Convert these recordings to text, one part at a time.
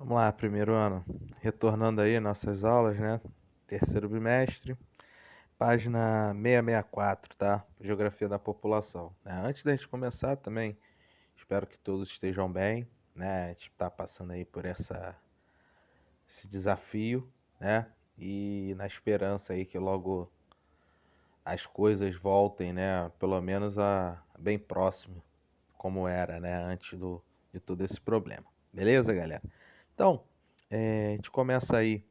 Vamos lá, primeiro ano. Retornando aí nossas aulas, né? Terceiro bimestre, página 664, tá? Geografia da população, né? Antes da gente começar também, espero que todos estejam bem, né? A gente tá passando aí por esse desafio, né? E na esperança aí que logo as coisas voltem, né? Pelo menos a bem próximo, como era, né? Antes de todo esse problema. Beleza, galera? Então, a gente começa aí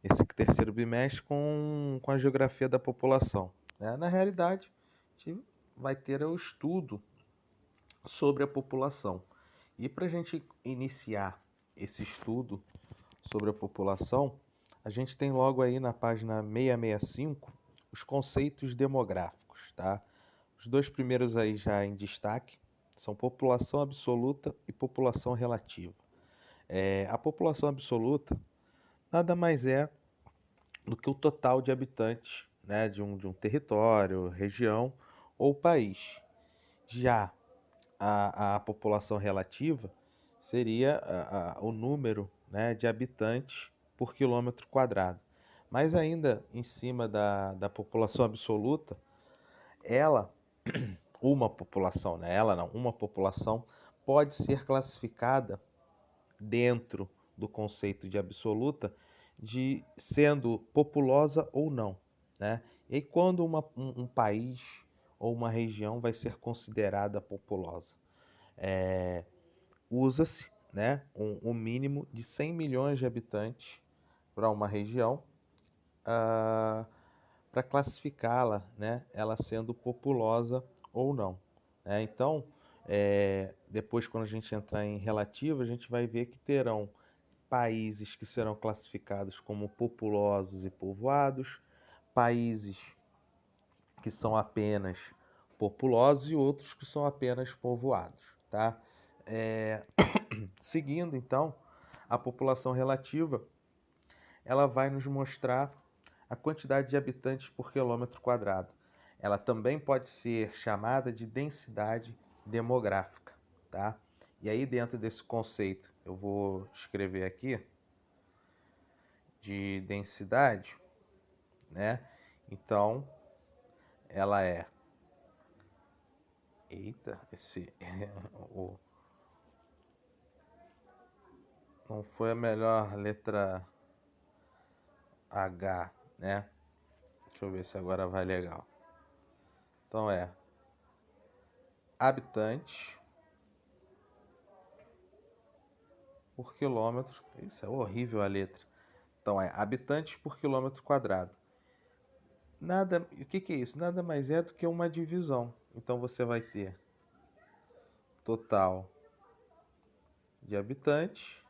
esse terceiro bimestre com a geografia da população, né? Na realidade, a gente vai ter o estudo sobre a população. E para a gente iniciar esse estudo sobre a população, a gente tem logo aí na página 665 os conceitos demográficos, tá? Os dois primeiros aí já em destaque são população absoluta e população relativa. A população absoluta nada mais é do que o total de habitantes, né, de um território, região ou país. Já a população relativa seria o número, né, de habitantes por quilômetro quadrado. Mas ainda em cima da população absoluta, ela, uma população, né, ela não, uma população pode ser classificada dentro do conceito de absoluta de sendo populosa ou não, né? E aí, quando um país ou uma região vai ser considerada populosa? É, Usa-se, né, um mínimo de 100 milhões de habitantes para uma região, para classificá-la, né, ela sendo populosa ou não, né? Então, depois quando a gente entrar em relativo, a gente vai ver que terão países que serão classificados como populosos e povoados, países que são apenas populosos e outros que são apenas povoados, tá? É, Seguindo então, a população relativa, ela vai nos mostrar a quantidade de habitantes por quilômetro quadrado. Ela também pode ser chamada de densidade demográfica, tá? E aí dentro desse conceito, eu vou escrever aqui de densidade, né? Então, ela é. Eita, esse. Não foi a melhor letra H, né? Deixa eu ver se agora vai legal. Então habitantes por quilômetro. Isso é horrível a letra. Então habitantes por quilômetro quadrado. Nada, o que é isso? Nada mais é do que uma divisão. Então você vai ter total de habitantes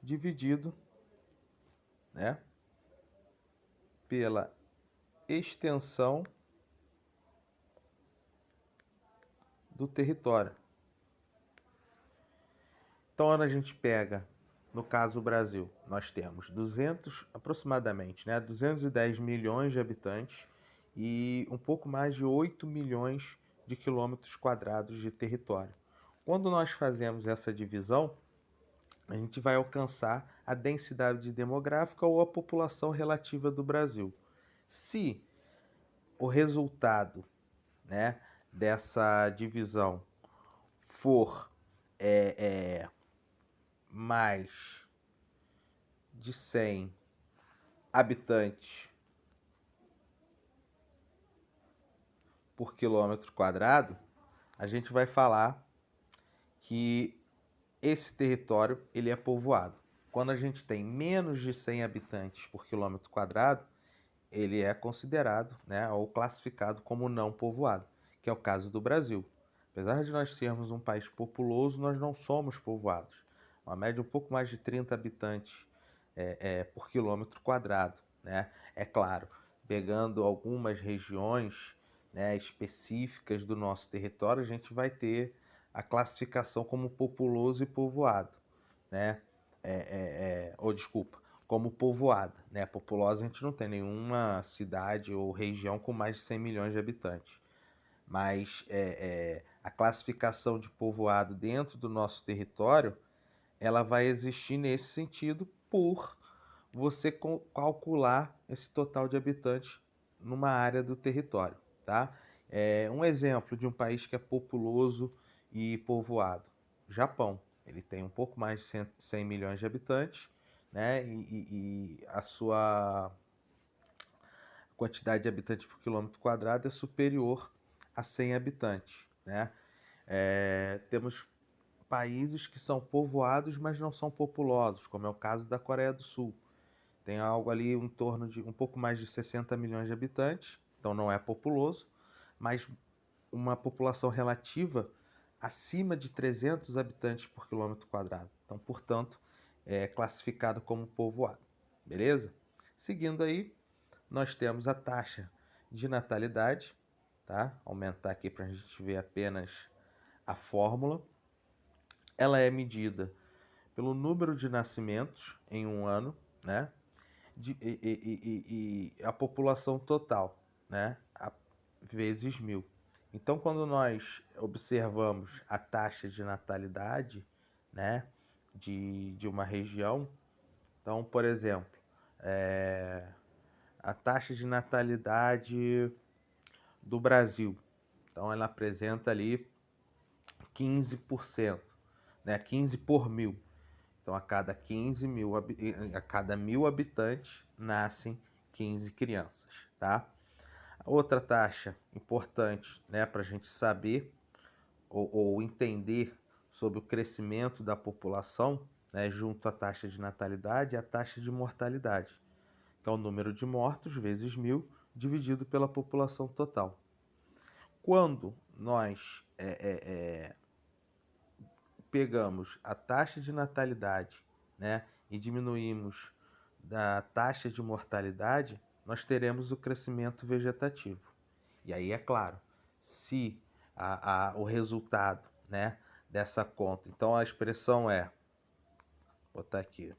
dividido, né, pela extensão do território. Então, quando a gente pega, no caso o Brasil, nós temos 200, aproximadamente, né, 210 milhões de habitantes e um pouco mais de 8 milhões de quilômetros quadrados de território. Quando nós fazemos essa divisão, a gente vai alcançar a densidade demográfica ou a população relativa do Brasil. Se o resultado, né, dessa divisão for mais de 100 habitantes por quilômetro quadrado, a gente vai falar que esse território ele é povoado. Quando a gente tem menos de 100 habitantes por quilômetro quadrado, ele é considerado, né, ou classificado como não povoado, que é o caso do Brasil. Apesar de nós sermos um país populoso, nós não somos povoados. Uma média um pouco mais de 30 habitantes por quilômetro quadrado, né? É claro, pegando algumas regiões, né, específicas do nosso território, a gente vai ter a classificação como populoso e povoado, né? Ou desculpa, como povoada, né? Populosa a gente não tem nenhuma cidade ou região com mais de 100 milhões de habitantes. Mas a classificação de povoado dentro do nosso território ela vai existir nesse sentido por você calcular esse total de habitantes numa área do território, tá? Um exemplo de um país que é populoso e povoado, Japão. Ele tem um pouco mais de 100 milhões de habitantes, né? E a sua quantidade de habitantes por quilômetro quadrado é superior a 100 habitantes, né? Temos países que são povoados, mas não são populosos, como é o caso da Coreia do Sul. Tem algo ali em torno de um pouco mais de 60 milhões de habitantes, então não é populoso, mas uma população relativa acima de 300 habitantes por quilômetro quadrado. Então, portanto, é classificado como povoado. Beleza? Seguindo aí, nós temos a taxa de natalidade, tá? Aumentar aqui para a gente ver apenas a fórmula. Ela é medida pelo número de nascimentos em um ano, né? E a população total, né? Vezes 1000. Então, quando nós observamos a taxa de natalidade, né, de uma região, então, por exemplo, a taxa de natalidade do Brasil, então ela apresenta ali 15%, né, 15 por mil. Então, a cada 1000 habitantes, nascem 15 crianças, tá? Outra taxa importante, né, para a gente saber ou entender sobre o crescimento da população, né, junto à taxa de natalidade, é a taxa de mortalidade, que é o número de mortos vezes 1000 dividido pela população total. Quando nós pegamos a taxa de natalidade, né, e diminuímos da taxa de mortalidade, nós teremos o crescimento vegetativo. E aí, é claro, se o resultado, né, dessa conta, então a expressão é, vou botar aqui,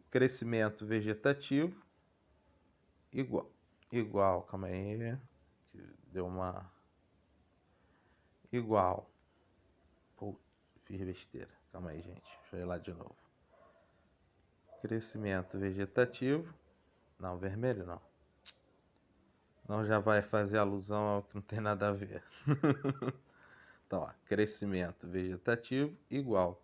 crescimento vegetativo igual, calma aí, deu uma, igual, pô, fiz besteira, calma aí, gente, deixa eu ir lá de novo. Crescimento vegetativo, não, vermelho não. Não, já vai fazer alusão ao que não tem nada a ver. Então, ó, crescimento vegetativo igual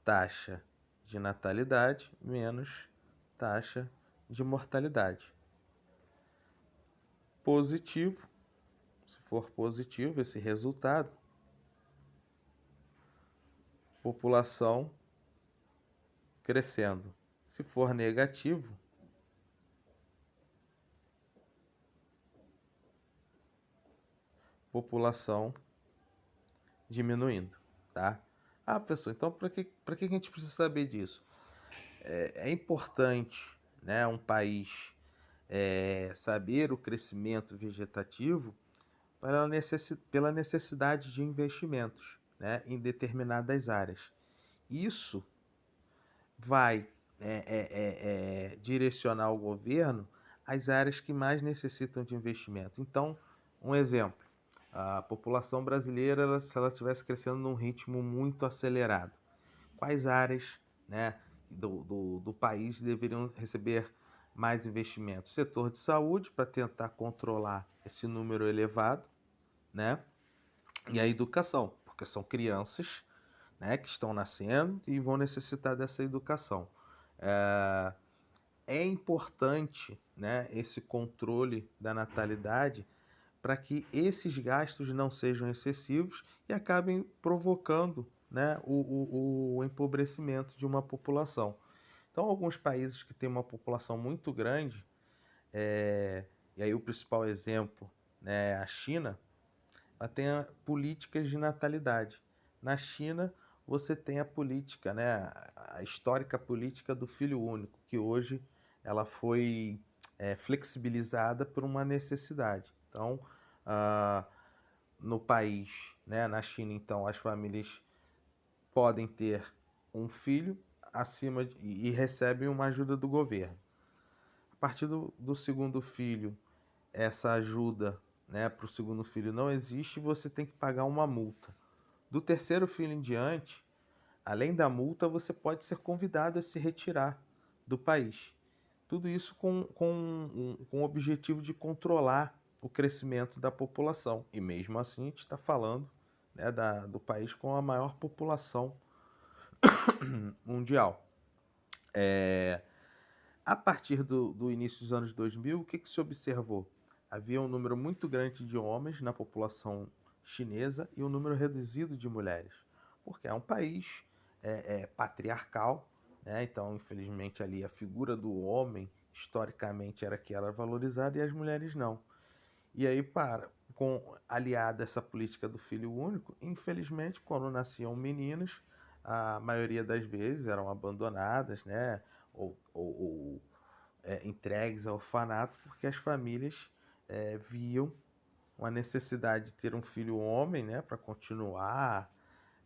taxa de natalidade menos taxa de mortalidade. Positivo, se for positivo esse resultado, população crescendo. Se for negativo, população diminuindo, tá? Ah, professor, então para que a gente precisa saber disso? É importante, né, um país saber o crescimento vegetativo pela necessidade de investimentos, né, em determinadas áreas. Isso vai direcionar o governo às áreas que mais necessitam de investimento. Então, um exemplo, a população brasileira, se ela estivesse crescendo num ritmo muito acelerado, quais áreas, né, do país deveriam receber mais investimentos? Setor de saúde, para tentar controlar esse número elevado, né? E a educação, porque são crianças, né, que estão nascendo e vão necessitar dessa educação. É importante, né, esse controle da natalidade para que esses gastos não sejam excessivos e acabem provocando, né, o empobrecimento de uma população. Então, alguns países que têm uma população muito grande, e aí o principal exemplo, né, a China, ela tem políticas de natalidade. Na China, você tem a política, né, a histórica política do filho único, que hoje ela foi flexibilizada por uma necessidade. Então, ah, no país, né, na China, então, as famílias podem ter um filho e recebem uma ajuda do governo. A partir do segundo filho, essa ajuda né, para o segundo filho não existe, você tem que pagar uma multa. Do terceiro filho em diante, além da multa, você pode ser convidado a se retirar do país. Tudo isso com o objetivo de controlar o crescimento da população. E mesmo assim, a gente está falando, né, do país com a maior população mundial. A partir do início dos anos 2000, o que se observou? Havia um número muito grande de homens na população chinesa e um número reduzido de mulheres, porque é um país patriarcal, né? Então, infelizmente, ali a figura do homem, historicamente, era que era valorizada e as mulheres não. E aí, aliada essa política do filho único, infelizmente, quando nasciam meninas, a maioria das vezes eram abandonadas, né? Ou entregues ao orfanato, porque as famílias viam uma necessidade de ter um filho homem, né? Para continuar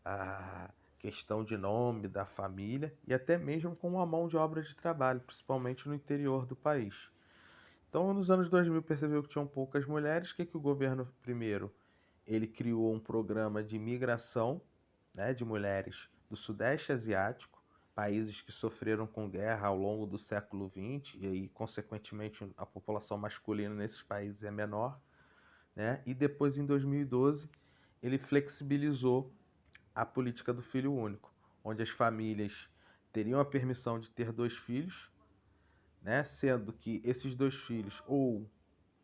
a questão de nome da família e até mesmo com uma mão de obra de trabalho, principalmente no interior do país. Então, nos anos 2000 percebeu que tinham poucas mulheres. O que o governo, primeiro, ele criou um programa de migração, né, de mulheres do Sudeste Asiático, países que sofreram com guerra ao longo do século XX, e aí, consequentemente, a população masculina nesses países é menor. Né? E depois, em 2012, ele flexibilizou a política do filho único, onde as famílias teriam a permissão de ter 2 filhos, né? Sendo que esses 2 filhos ou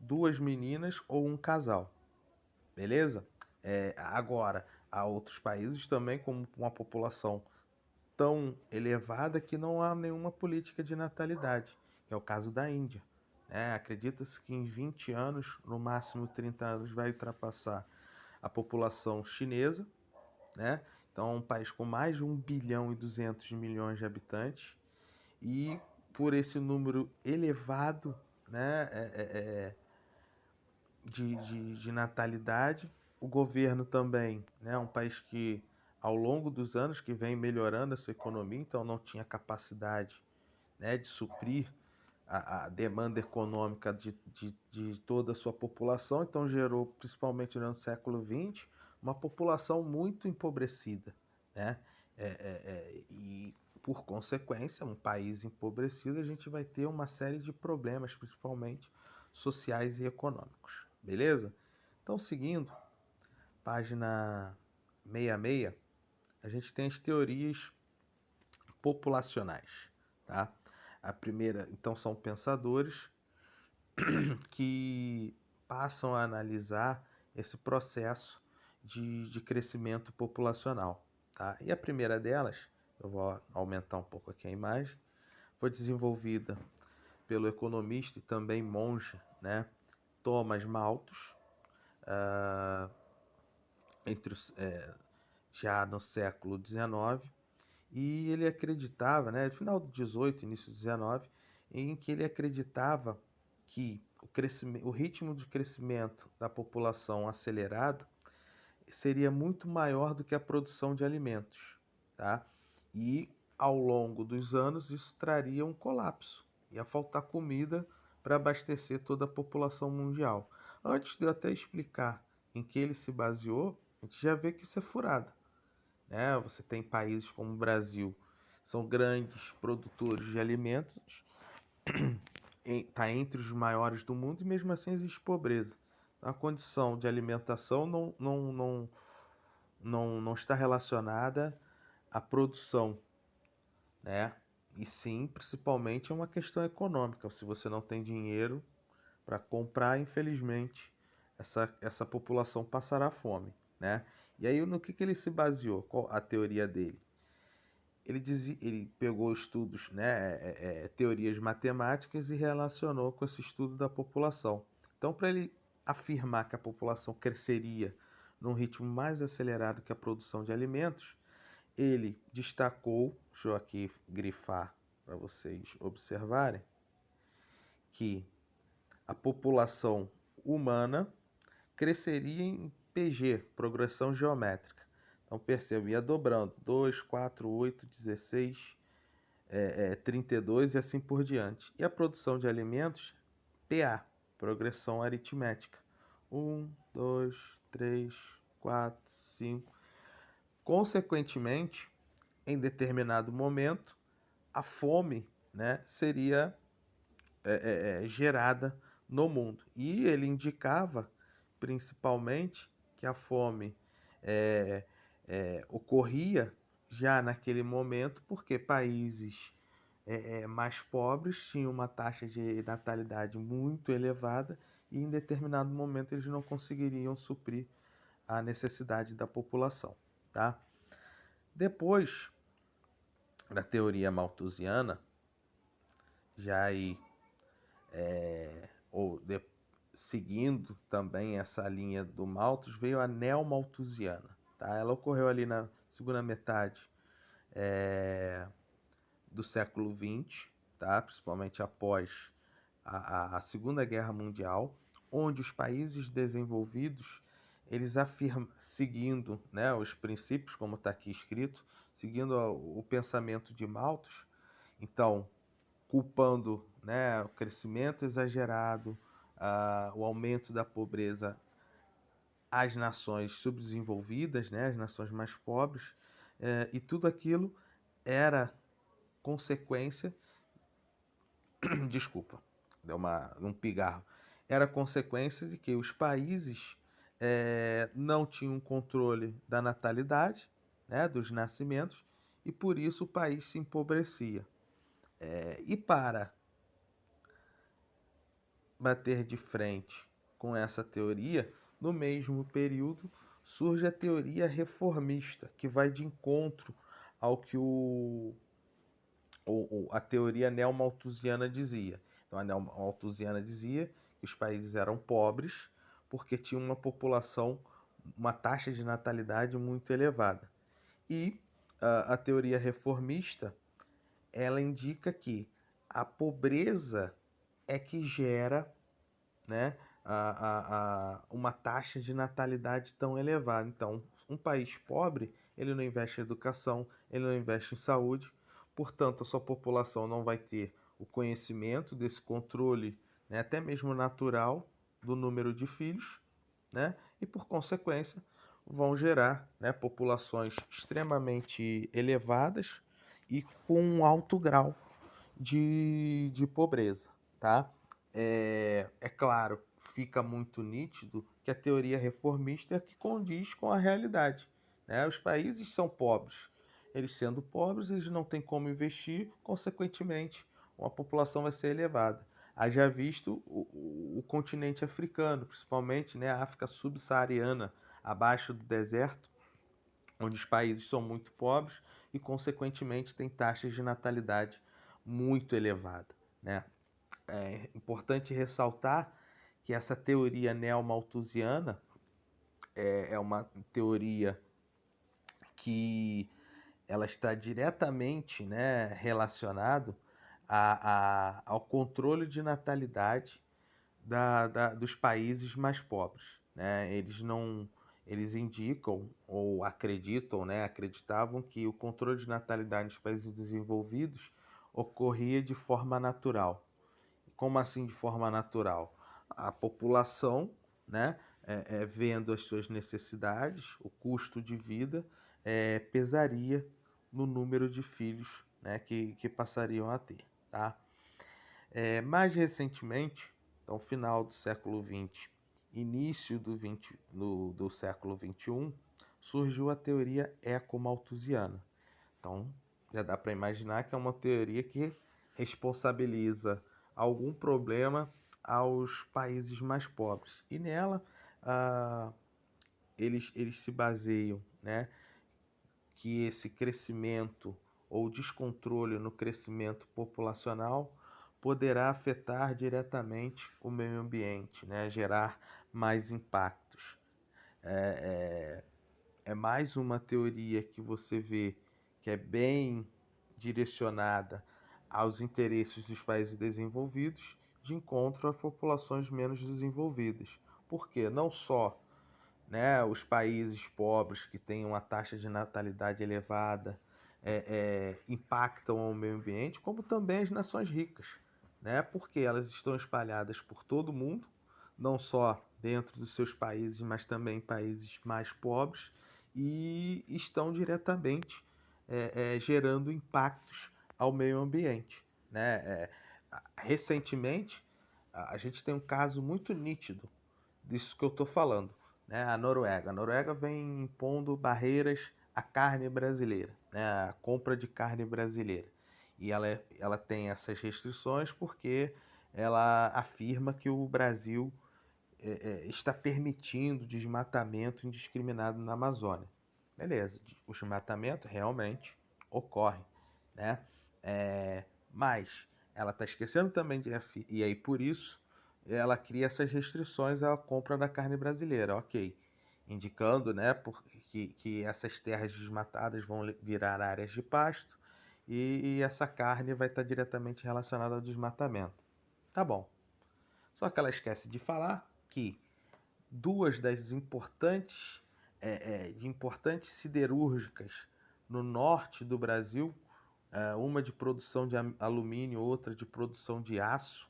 duas meninas ou um casal, beleza? Agora, há outros países também com uma população tão elevada que não há nenhuma política de natalidade, que é o caso da Índia. Acredita-se que em 20 anos, no máximo 30 anos, vai ultrapassar a população chinesa, né? Então é um país com mais de 1,2 bilhão de habitantes e por esse número elevado, né, de natalidade. O governo também, né, um país que ao longo dos anos que vem melhorando a sua economia, então não tinha capacidade, né, de suprir a demanda econômica de toda a sua população, então gerou, principalmente no século XX, uma população muito empobrecida, né? E, por consequência, um país empobrecido, a gente vai ter uma série de problemas, principalmente sociais e econômicos, beleza? Então, seguindo, página 66, a gente tem as teorias populacionais, tá? A primeira, então, são pensadores que passam a analisar esse processo de crescimento populacional, tá? E a primeira delas, eu vou aumentar um pouco aqui a imagem, foi desenvolvida pelo economista e também monge, né, Thomas Malthus, entre já no século XIX, e ele acreditava, né, no final do 18, início do 19, em que ele acreditava que o ritmo de crescimento da população acelerado seria muito maior do que a produção de alimentos, tá? E ao longo dos anos isso traria um colapso, ia faltar comida para abastecer toda a população mundial. Antes de eu até explicar em que ele se baseou, a gente já vê que isso é furado, né? Você tem países como o Brasil, são grandes produtores de alimentos, está entre os maiores do mundo e mesmo assim existe pobreza. A condição de alimentação não está relacionada à produção, né? E sim, principalmente é uma questão econômica. Se você não tem dinheiro para comprar, infelizmente, essa população passará fome, né? E aí no que ele se baseou? Qual a teoria dele? Ele pegou estudos, né, teorias matemáticas e relacionou com esse estudo da população. Então, para ele afirmar que a população cresceria num ritmo mais acelerado que a produção de alimentos, ele destacou, deixa eu aqui grifar para vocês observarem, que a população humana cresceria em PG, progressão geométrica. Então perceba, ia dobrando, 2, 4, 8, 16, 32 e assim por diante. E a produção de alimentos, PA, progressão aritmética. Um, dois, três, quatro, cinco. Consequentemente, em determinado momento, a fome, né, seria gerada no mundo. E ele indicava, principalmente, que a fome é, ocorria já naquele momento porque países mais pobres tinham uma taxa de natalidade muito elevada e em determinado momento eles não conseguiriam suprir a necessidade da população, tá? Depois da teoria malthusiana, já aí ou de, seguindo também essa linha do Malthus, veio a neomalthusiana, tá? Ela ocorreu ali na segunda metade do século XX, tá? Principalmente após a Segunda Guerra Mundial, onde os países desenvolvidos eles afirmam, seguindo, né, os princípios, como está aqui escrito, seguindo o pensamento de Malthus, então culpando, né, o crescimento exagerado, o aumento da pobreza às nações subdesenvolvidas, né, às nações mais pobres, e tudo aquilo era consequência, desculpa, deu um pigarro, era consequência de que os países não tinham controle da natalidade, né, dos nascimentos, e por isso o país se empobrecia. E para bater de frente com essa teoria, no mesmo período surge a teoria reformista, que vai de encontro ao que a teoria neomalthusiana dizia. Então, a neomalthusiana dizia que os países eram pobres porque tinham uma população, uma taxa de natalidade muito elevada. E a teoria reformista, ela indica que a pobreza é que gera, né, uma taxa de natalidade tão elevada. Então, um país pobre, ele não investe em educação, ele não investe em saúde, portanto, a sua população não vai ter o conhecimento desse controle, né, até mesmo natural, do número de filhos, né, e por consequência vão gerar, né, populações extremamente elevadas e com um alto grau de pobreza, tá? Claro, fica muito nítido que a teoria reformista é a que condiz com a realidade, né? Os países são pobres. Eles sendo pobres, eles não têm como investir, consequentemente, uma população vai ser elevada. Haja visto o continente africano, principalmente, né, a África subsaariana, abaixo do deserto, onde os países são muito pobres e, consequentemente, têm taxas de natalidade muito elevada, né? É importante ressaltar que essa teoria neomalthusiana é uma teoria que ela está diretamente, né, relacionado ao controle de natalidade dos países mais pobres, né? Eles indicam ou acreditam, né, acreditavam que o controle de natalidade nos países desenvolvidos ocorria de forma natural. Como assim de forma natural? A população, né, vendo as suas necessidades, o custo de vida, pesaria no número de filhos, né, que passariam a ter. Tá? Mais recentemente, então final do século XX, início do século XXI, surgiu a teoria ecomalthusiana. Então, já dá para imaginar que é uma teoria que responsabiliza algum problema aos países mais pobres. E nela, ah, eles se baseiam, né, que esse crescimento ou descontrole no crescimento populacional poderá afetar diretamente o meio ambiente, né, gerar mais impactos. É mais uma teoria que você vê que é bem direcionada aos interesses dos países desenvolvidos, de encontro às populações menos desenvolvidas. Porque não só, né, os países pobres que têm uma taxa de natalidade elevada impactam o meio ambiente, como também as nações ricas, né, porque elas estão espalhadas por todo o mundo, não só dentro dos seus países, mas também em países mais pobres, e estão diretamente gerando impactos ao meio ambiente, né? Recentemente, a gente tem um caso muito nítido disso que eu estou falando, né? A Noruega. A Noruega vem impondo barreiras à carne brasileira, né? A compra de carne brasileira. E ela tem essas restrições porque ela afirma que o Brasil está permitindo desmatamento indiscriminado na Amazônia. Beleza, o desmatamento realmente ocorre, né? Mas ela está esquecendo também e aí por isso ela cria essas restrições à compra da carne brasileira, ok? Indicando, né, que essas terras desmatadas vão virar áreas de pasto e essa carne vai estar diretamente relacionada ao desmatamento. Tá bom. Só que ela esquece de falar que duas das importantes siderúrgicas no norte do Brasil, uma de produção de alumínio, outra de produção de aço,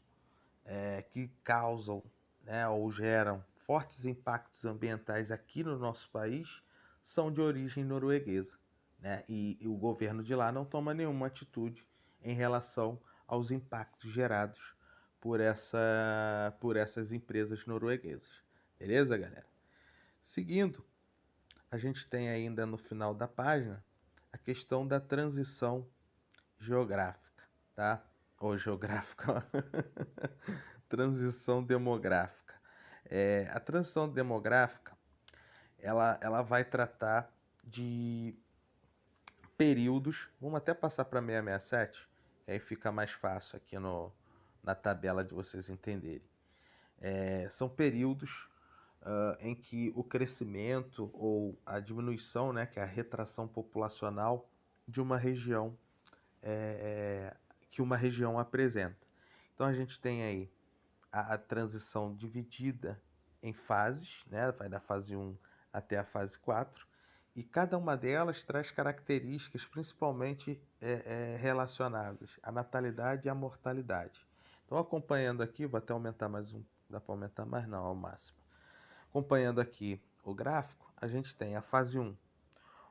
que causam, né, ou geram fortes impactos ambientais aqui no nosso país, são de origem norueguesa, né? E o governo de lá não toma nenhuma atitude em relação aos impactos gerados por essas empresas norueguesas. Beleza, galera? Seguindo, a gente tem ainda no final da página a questão da transição geográfica, tá? Ou geográfica, transição demográfica. A transição demográfica, ela vai tratar de períodos, vamos até passar para 667, que aí fica mais fácil aqui na tabela de vocês entenderem. São períodos em que o crescimento ou a diminuição, né, que é a retração populacional de uma região que uma região apresenta. Então a gente tem aí a transição dividida em fases, né? Vai da fase 1 até a fase 4, e cada uma delas traz características principalmente relacionadas à natalidade e à mortalidade. Então, acompanhando aqui, vou até aumentar mais um, dá para aumentar mais não, ao máximo. Acompanhando aqui o gráfico, a gente tem a fase 1,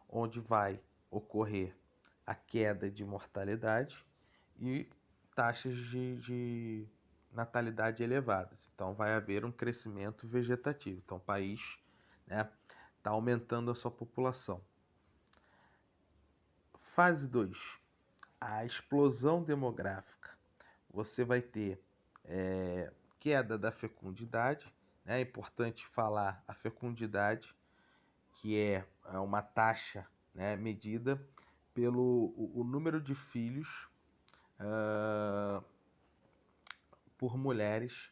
onde vai ocorrer a queda de mortalidade e taxas de natalidade elevadas. Então, vai haver um crescimento vegetativo. Então, o país, né, está aumentando a sua população. Fase 2, a explosão demográfica. Você vai ter queda da fecundidade. É importante falar a fecundidade, que é uma taxa, né, medida pelo o número de filhos por mulheres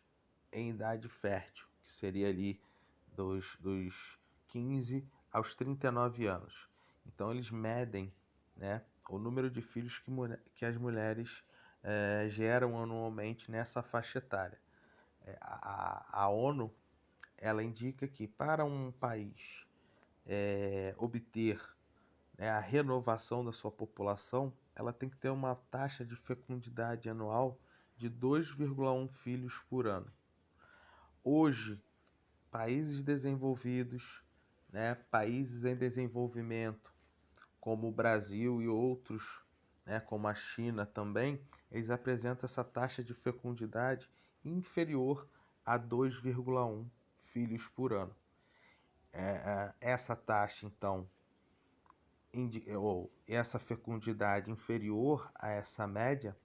em idade fértil, que seria ali dos 15 aos 39 anos. Então eles medem, né, o número de filhos que as mulheres geram anualmente nessa faixa etária. A ONU ela indica que para um país obter, né, a renovação da sua população, ela tem que ter uma taxa de fecundidade anual de 2,1 filhos por ano. Hoje, países desenvolvidos, né, países em desenvolvimento, como o Brasil e outros, né, como a China também, eles apresentam essa taxa de fecundidade inferior a 2,1 filhos por ano. Essa taxa, então, ou essa fecundidade inferior a essa média,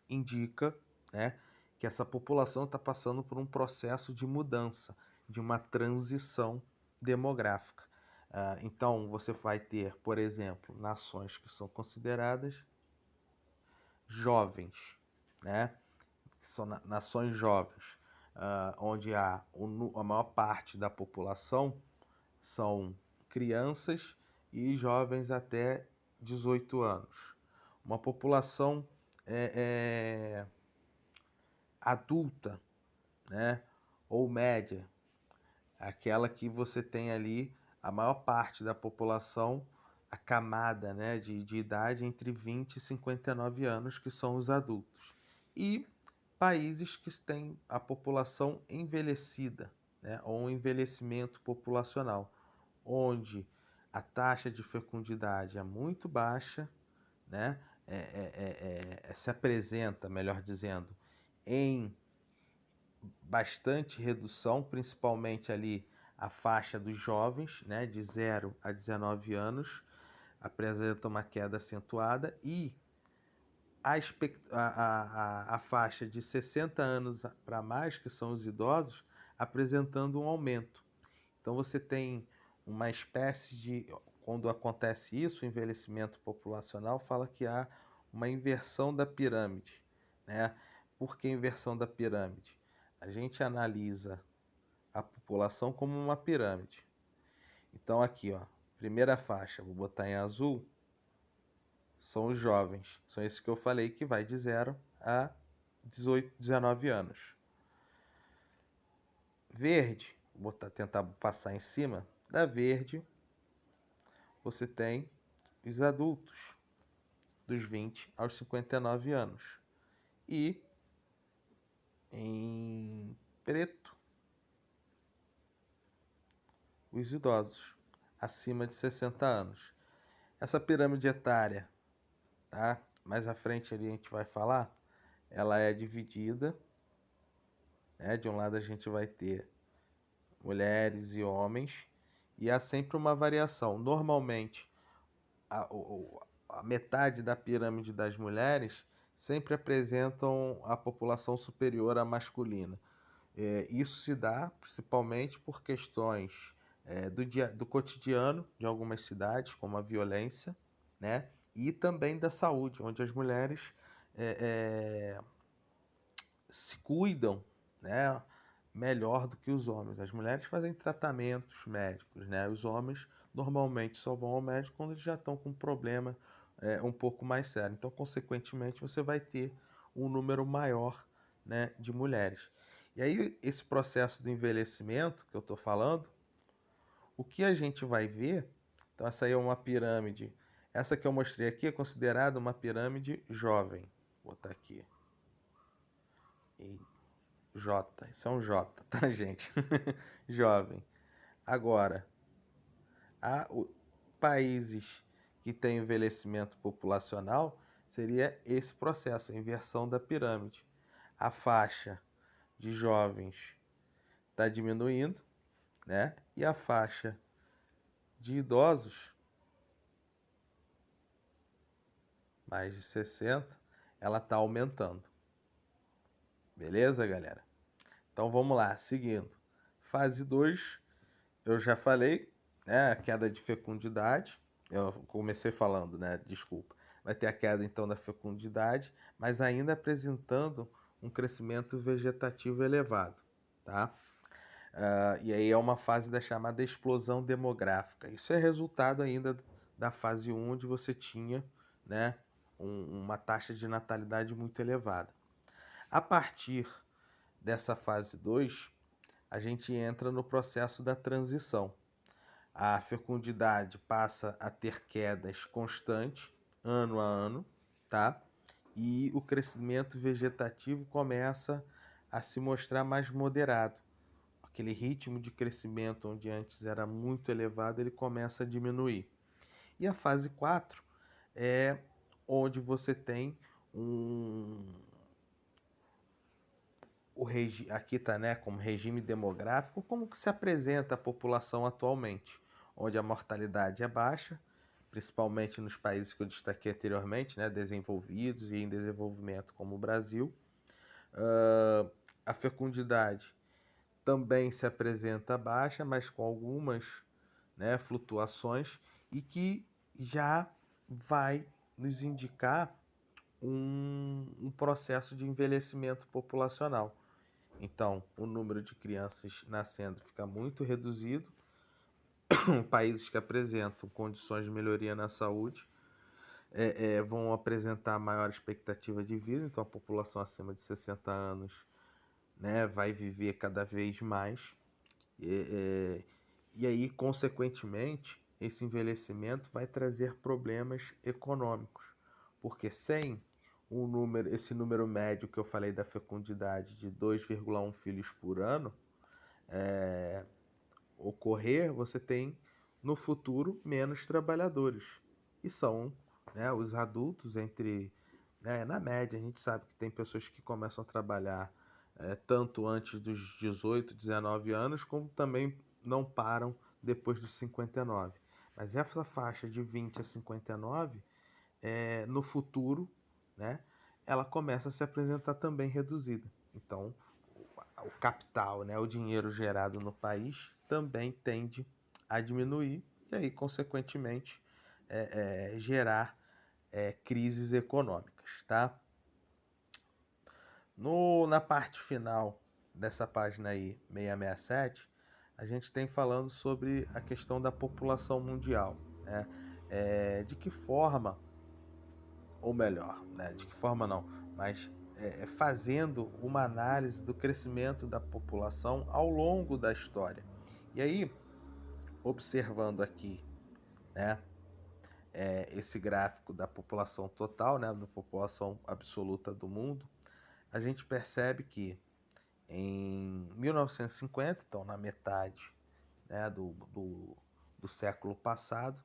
indica, né, que essa população está passando por um processo de mudança, de uma transição demográfica. Então, você vai ter, por exemplo, nações que são consideradas jovens, né? Que são nações jovens, onde a maior parte da população são crianças e jovens até 18 anos. Uma população adulta, né, ou média, aquela que você tem ali a maior parte da população, a camada, né, de idade entre 20 e 59 anos, que são os adultos. E países que têm a população envelhecida, né, ou um envelhecimento populacional, onde a taxa de fecundidade é muito baixa, né, se apresenta, melhor dizendo, em bastante redução, principalmente ali a faixa dos jovens, né, de 0 a 19 anos, apresenta uma queda acentuada e a faixa de 60 anos para mais, que são os idosos, apresentando um aumento. Então você tem uma espécie de. Quando acontece isso, o envelhecimento populacional fala que há uma inversão da pirâmide. Né? Por que inversão da pirâmide? A gente analisa a população como uma pirâmide. Então aqui, ó, primeira faixa, vou botar em azul, são os jovens. São esses que eu falei que vai de 0 a 18, 19 anos. Verde, vou tentar passar em cima da verde, você tem os adultos, dos 20 aos 59 anos. E em preto, os idosos, acima de 60 anos. Essa pirâmide etária, tá? Mais à frente ali a gente vai falar, ela é dividida, né? De um lado a gente vai ter mulheres e homens, e há sempre uma variação. Normalmente, a metade da pirâmide das mulheres sempre apresentam a população superior à masculina. Isso se dá principalmente por questões do cotidiano de algumas cidades, como a violência, né? E também da saúde, onde as mulheres se cuidam, né, melhor do que os homens. As mulheres fazem tratamentos médicos, né? Os homens normalmente só vão ao médico quando eles já estão com um problema um pouco mais sério. Então, consequentemente, você vai ter um número maior, né, de mulheres. E aí, esse processo do envelhecimento que eu estou falando, o que a gente vai ver, então essa aí é uma pirâmide, essa que eu mostrei aqui é considerada uma pirâmide jovem. Vou botar aqui. E J, isso é um J, tá, gente? Jovem. Agora, países que têm envelhecimento populacional seria esse processo, a inversão da pirâmide. A faixa de jovens está diminuindo, né? E a faixa de idosos, mais de 60, ela está aumentando. Beleza, galera? Então vamos lá, seguindo. Fase 2, eu já falei, né? A queda de fecundidade. Eu comecei falando, né? Desculpa. Vai ter a queda então da fecundidade, mas ainda apresentando um crescimento vegetativo elevado, tá? E aí é uma fase da chamada explosão demográfica. Isso é resultado ainda da fase 1, onde você tinha, né, uma taxa de natalidade muito elevada. A partir dessa fase 2, a gente entra no processo da transição. A fecundidade passa a ter quedas constantes, ano a ano, tá? E o crescimento vegetativo começa a se mostrar mais moderado. Aquele ritmo de crescimento onde antes era muito elevado, ele começa a diminuir. E a fase 4 é onde você tem um, aqui está, né, como regime demográfico, como que se apresenta a população atualmente, onde a mortalidade é baixa, principalmente nos países que eu destaquei anteriormente, né, desenvolvidos e em desenvolvimento como o Brasil. A fecundidade também se apresenta baixa, mas com algumas, né, flutuações, e que já vai nos indicar um processo de envelhecimento populacional. Então, o número de crianças nascendo fica muito reduzido. Países que apresentam condições de melhoria na saúde vão apresentar maior expectativa de vida, então a população acima de 60 anos, né, vai viver cada vez mais. E aí, consequentemente, esse envelhecimento vai trazer problemas econômicos, porque sem esse número médio que eu falei da fecundidade de 2,1 filhos por ano ocorrer, você tem no futuro menos trabalhadores. E são, né, os adultos entre, né, na média, a gente sabe que tem pessoas que começam a trabalhar tanto antes dos 18, 19 anos, como também não param depois dos 59. Mas essa faixa de 20 a 59, no futuro, né, ela começa a se apresentar também reduzida. Então, o capital, né, o dinheiro gerado no país também tende a diminuir e aí, consequentemente, gerar crises econômicas, tá? Na parte final dessa página aí, 667, a gente tem falando sobre a questão da população mundial, né? De que forma, ou melhor, né, de que forma não, mas fazendo uma análise do crescimento da população ao longo da história. E aí, observando aqui, né, esse gráfico da população total, né, da população absoluta do mundo, a gente percebe que em 1950, então na metade, né, do século passado,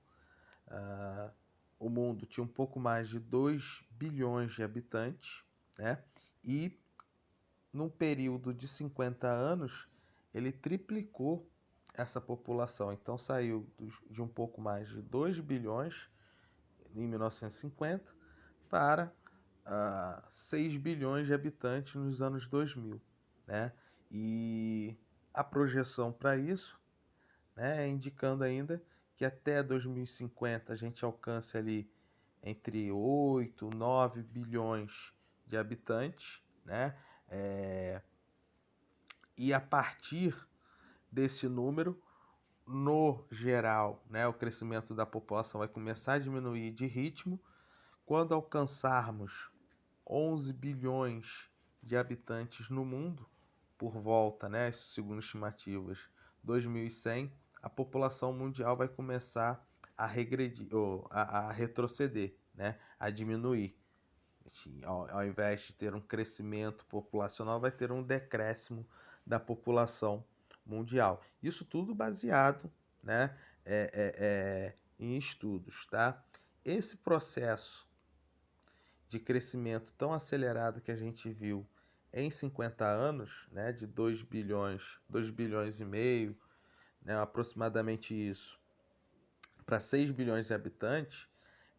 o mundo tinha um pouco mais de 2 bilhões de habitantes, né? E num período de 50 anos, ele triplicou essa população. Então saiu de um pouco mais de 2 bilhões em 1950 para 6 bilhões de habitantes nos anos 2000, né? E a projeção para isso, né, indicando ainda que até 2050 a gente alcance ali entre 8 9 bilhões de habitantes, né? É, e a partir desse número, no geral, né, o crescimento da população vai começar a diminuir de ritmo. Quando alcançarmos 11 bilhões de habitantes no mundo, por volta, né, segundo estimativas, 2100, a população mundial vai começar a regredir, ou a retroceder, né, a diminuir. Ao invés de ter um crescimento populacional, vai ter um decréscimo da população mundial. Isso tudo baseado, né, em estudos, tá? Esse processo de crescimento tão acelerado que a gente viu em 50 anos, né, de 2 bilhões, 2 bilhões e meio, né, aproximadamente isso, para 6 bilhões de habitantes,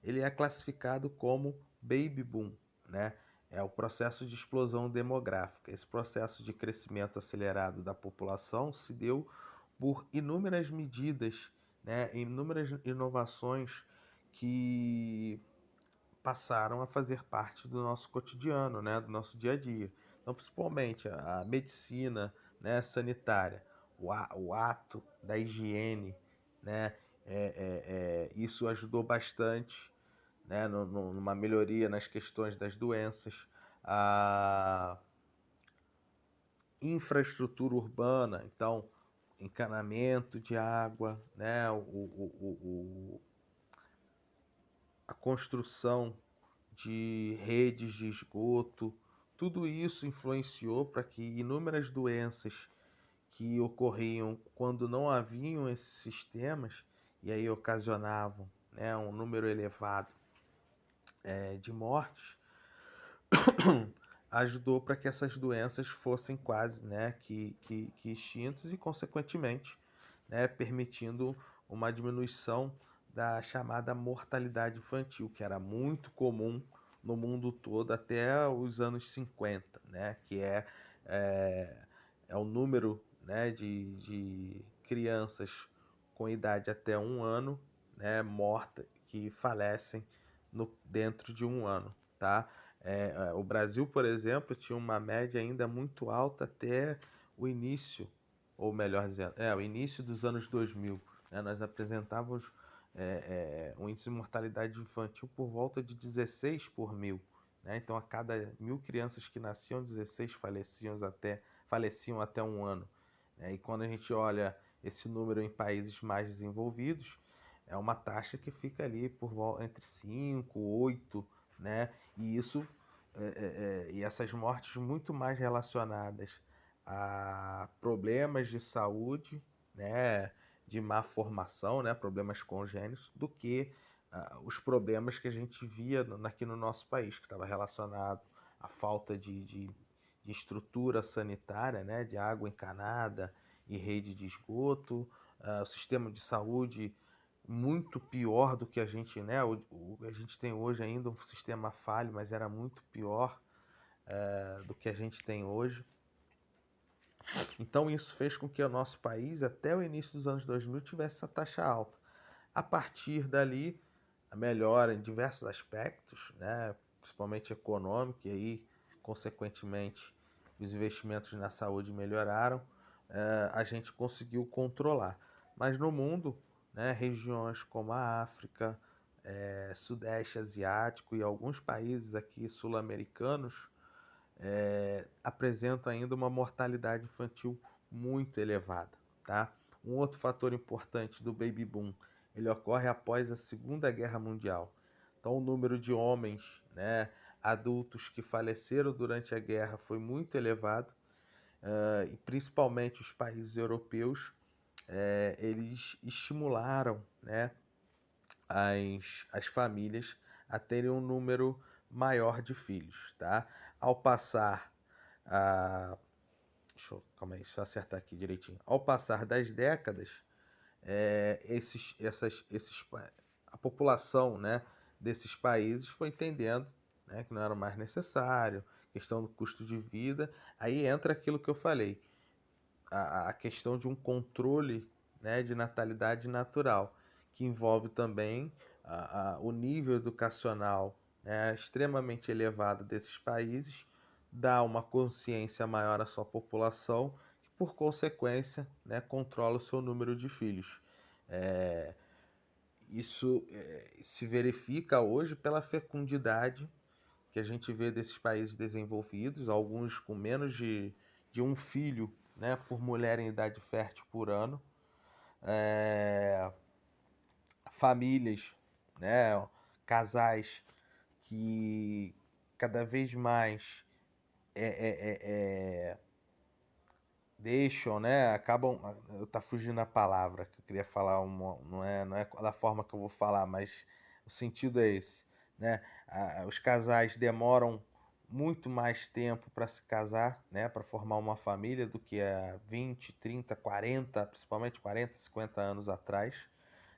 ele é classificado como baby boom, né? É o processo de explosão demográfica. Esse processo de crescimento acelerado da população se deu por inúmeras medidas, né, inúmeras inovações que passaram a fazer parte do nosso cotidiano, né, do nosso dia a dia. Então, principalmente a medicina, né, sanitária, o ato da higiene, né, isso ajudou bastante, né, numa melhoria nas questões das doenças. A infraestrutura urbana, então, encanamento de água, né, a construção de redes de esgoto, tudo isso influenciou para que inúmeras doenças que ocorriam quando não haviam esses sistemas e aí ocasionavam, né, um número elevado de mortes, ajudou para que essas doenças fossem quase, né, que extintas e, consequentemente, né, permitindo uma diminuição da chamada mortalidade infantil, que era muito comum no mundo todo até os anos 50, né, que é, é o número, né, de crianças com idade até 1 ano, né, morta, que falecem dentro de 1 ano, tá? O Brasil, por exemplo, tinha uma média ainda muito alta até o início, ou melhor dizendo, o início dos anos 2000, né? Nós apresentávamos um índice de mortalidade infantil por volta de 16 por mil, né? Então, a cada 1.000 crianças que nasciam, 16 faleciam até 1 ano, né? E quando a gente olha esse número em países mais desenvolvidos, é uma taxa que fica ali entre 5, 8, né? E isso e essas mortes muito mais relacionadas a problemas de saúde, né, de má formação, né, problemas congênitos, do que os problemas que a gente via aqui no nosso país, que estava relacionado à falta de estrutura sanitária, né, de água encanada e rede de esgoto, o sistema de saúde muito pior do que a gente, né? A gente tem hoje ainda um sistema falho, mas era muito pior do que a gente tem hoje. Então isso fez com que o nosso país, até o início dos anos 2000, tivesse essa taxa alta. A partir dali, a melhora em diversos aspectos, né? Principalmente econômico, e aí, consequentemente, os investimentos na saúde melhoraram, a gente conseguiu controlar. Mas no mundo, né, regiões como a África, Sudeste Asiático e alguns países aqui sul-americanos apresentam ainda uma mortalidade infantil muito elevada, tá? Um outro fator importante do baby boom, ele ocorre após a Segunda Guerra Mundial. Então, o número de homens, né, adultos que faleceram durante a guerra foi muito elevado, e principalmente os países europeus, eles estimularam, né, as famílias a terem um número maior de filhos, tá? Ao passar a. Calma aí, deixa eu acertar aqui direitinho. Ao passar das décadas, a população, né, desses países foi entendendo, né, que não era mais necessário, questão do custo de vida. Aí entra aquilo que eu falei, a questão de um controle, né, de natalidade natural, que envolve também o nível educacional, né, extremamente elevado desses países, dá uma consciência maior à sua população, que por consequência, né, controla o seu número de filhos. É, isso se verifica hoje pela fecundidade que a gente vê desses países desenvolvidos, alguns com menos de um filho, né, por mulher em idade fértil por ano. É, famílias, né, casais que cada vez mais é, é, é, é, deixam, né, acabam, tá fugindo a palavra que eu queria falar, não é da forma que eu vou falar, mas o sentido é esse, né? Os casais demoram muito mais tempo para se casar, né, para formar uma família do que há 20, 30, 40, principalmente 40, 50 anos atrás,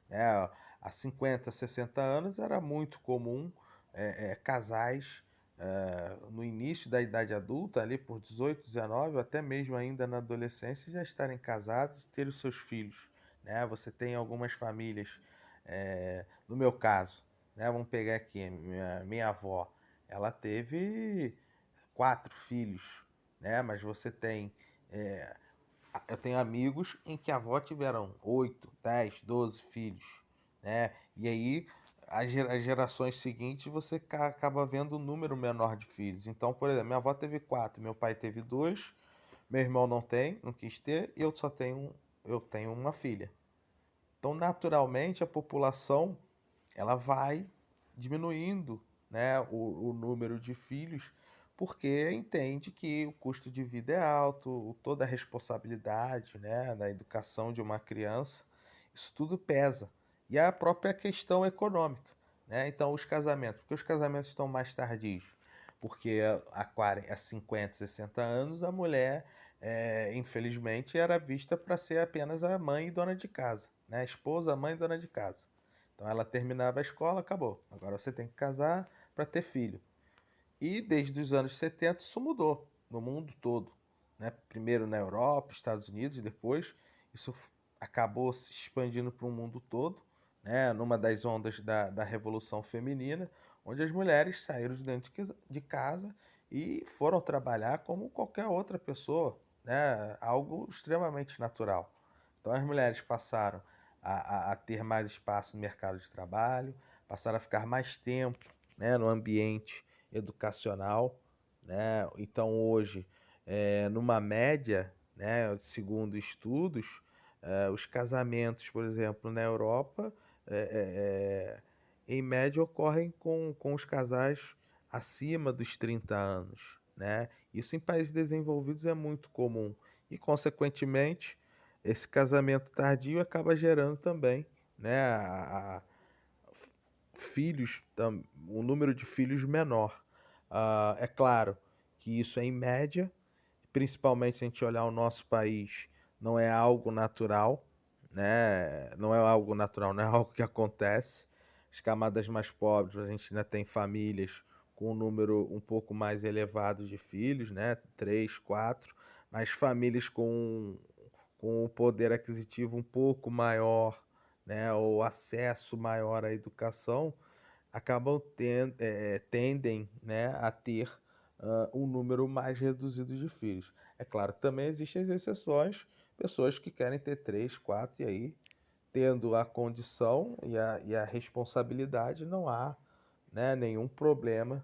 né? Há 50, 60 anos era muito comum casais no início da idade adulta, ali por 18, 19, ou até mesmo ainda na adolescência, já estarem casados e ter os seus filhos. Né? Você tem algumas famílias, no meu caso, né? Vamos pegar aqui, minha avó, ela teve 4 filhos, né? Mas você tem eu tenho amigos em que a avó tiveram 8, 10, 12 filhos, né? E aí, as gerações seguintes, você acaba vendo um número menor de filhos. Então, por exemplo, minha avó teve 4, meu pai teve 2, meu irmão não tem, não quis ter, e eu tenho uma filha. Então, naturalmente, a população ela vai diminuindo, né, o número de filhos, porque entende que o custo de vida é alto, toda a responsabilidade, né, na educação de uma criança, isso tudo pesa. E a própria questão econômica, né? Então, os casamentos, porque os casamentos estão mais tardios? Porque há 40, há 50, 60 anos a mulher, infelizmente, era vista para ser apenas a mãe e dona de casa, né? Esposa, mãe e dona de casa. Então ela terminava a escola, acabou. Agora você tem que casar para ter filho. E desde os anos 70 isso mudou no mundo todo, né? Primeiro na Europa, Estados Unidos e depois isso acabou se expandindo para o mundo todo, né? Numa das ondas da Revolução Feminina, onde as mulheres saíram de dentro de casa e foram trabalhar como qualquer outra pessoa, né? Algo extremamente natural. Então as mulheres passaram a ter mais espaço no mercado de trabalho, passaram a ficar mais tempo, né, no ambiente educacional, né? Então hoje, numa média, né, segundo estudos, os casamentos, por exemplo, na Europa, em média ocorrem com os casais acima dos 30 anos, né? Isso em países desenvolvidos é muito comum e, consequentemente, esse casamento tardio acaba gerando também, né, filhos, um número de filhos menor. É claro que isso é em média, principalmente se a gente olhar o nosso país, não é algo natural, né? Não é algo natural, não é algo que acontece. As camadas mais pobres, a gente ainda tem famílias com um número um pouco mais elevado de filhos, né? Três, quatro, mas famílias com o poder aquisitivo um pouco maior, né? Ou acesso maior à educação, acabam tendem, né, a ter um número mais reduzido de filhos. É claro que também existem as exceções, pessoas que querem ter três, quatro, e aí, tendo a condição e a responsabilidade, não há, né, nenhum problema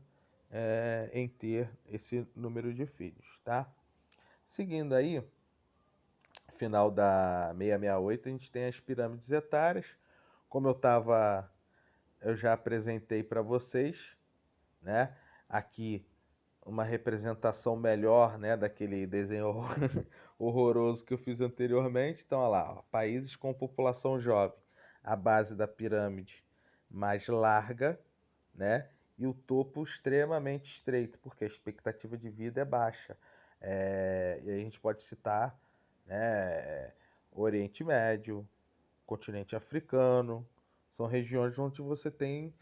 em ter esse número de filhos, tá? Seguindo aí, final da 668, a gente tem as pirâmides etárias. Como eu já apresentei para vocês, né? Aqui uma representação melhor, né, daquele desenho horroroso que eu fiz anteriormente. Então, olha lá, ó, países com população jovem, a base da pirâmide mais larga, né, e o topo extremamente estreito, porque a expectativa de vida é baixa. E aí a gente pode citar, né, Oriente Médio, continente africano, são regiões onde você tem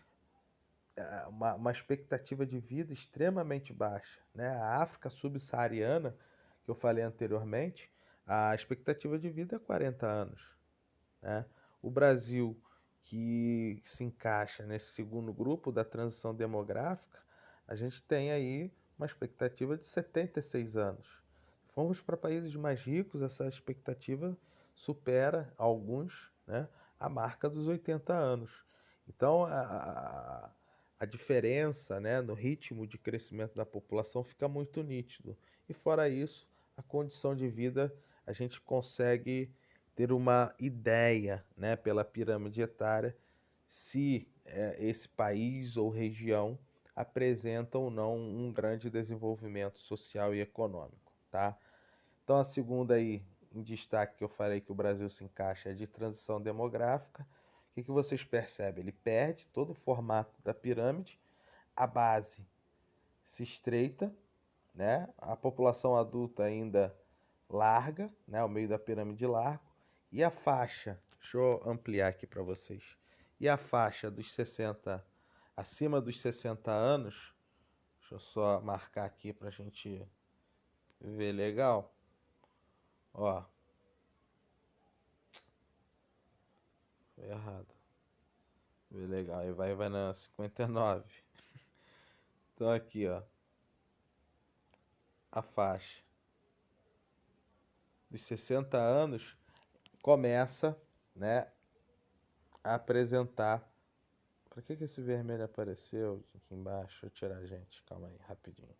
uma expectativa de vida extremamente baixa, né? A África subsaariana, que eu falei anteriormente, a expectativa de vida é 40 anos, né? O Brasil, que se encaixa nesse segundo grupo da transição demográfica, a gente tem aí uma expectativa de 76 anos. Se formos para países mais ricos, essa expectativa supera alguns, né, a marca dos 80 anos. Então, a diferença, né, no ritmo de crescimento da população fica muito nítido. E fora isso, a condição de vida a gente consegue ter uma ideia, né, pela pirâmide etária, se esse país ou região apresenta ou não um grande desenvolvimento social e econômico, tá? Então a segunda aí em destaque que eu falei que o Brasil se encaixa é de transição demográfica. O que que vocês percebem? Ele perde todo o formato da pirâmide, a base se estreita, né? A população adulta ainda larga, né? O meio da pirâmide largo. E a faixa, deixa eu ampliar aqui para vocês. E a faixa dos 60, acima dos 60 anos, deixa eu só marcar aqui para a gente ver legal. Ó, foi errado. Ver legal. Aí vai na 59. Então aqui, ó, a faixa dos 60 anos começa, né, a apresentar. Por que esse vermelho apareceu aqui embaixo? Deixa eu tirar, gente. Calma aí, rapidinho.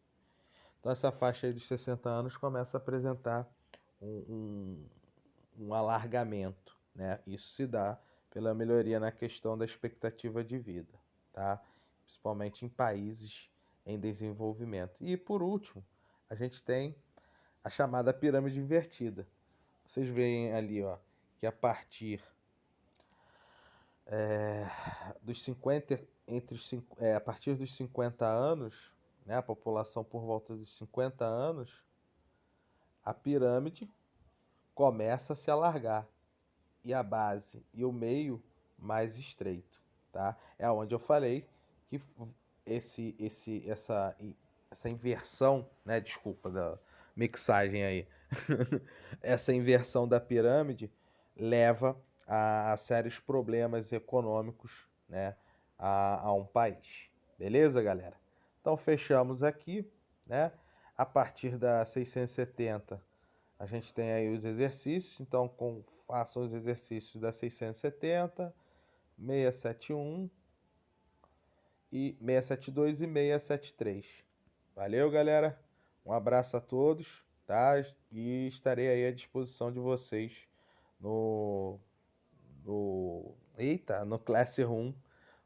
Então essa faixa aí dos 60 anos começa a apresentar um, um alargamento, né? Isso se dá pela melhoria na questão da expectativa de vida, tá? Principalmente em países em desenvolvimento. E por último, a gente tem a chamada pirâmide invertida. Vocês veem ali, ó, que a partir dos 50, a partir dos 50 anos, né, a população por volta dos 50 anos, a pirâmide começa a se alargar e a base e o meio mais estreito, tá? É onde eu falei que essa inversão, né? Desculpa da mixagem aí, essa inversão da pirâmide leva a sérios problemas econômicos, né? A um país, beleza, galera? Então fechamos aqui, né? A partir da 670 a gente tem aí os exercícios, então façam os exercícios da 670, 671 e 672 e 673. Valeu, galera. Um abraço a todos, tá? E estarei aí à disposição de vocês no no Classroom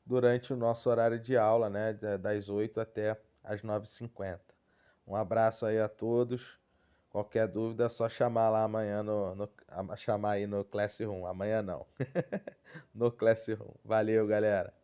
durante o nosso horário de aula, né, das 8 até às 9h50. Um abraço aí a todos. Qualquer dúvida é só chamar lá amanhã chamar aí no Classroom. Amanhã não. No Classroom. Valeu, galera.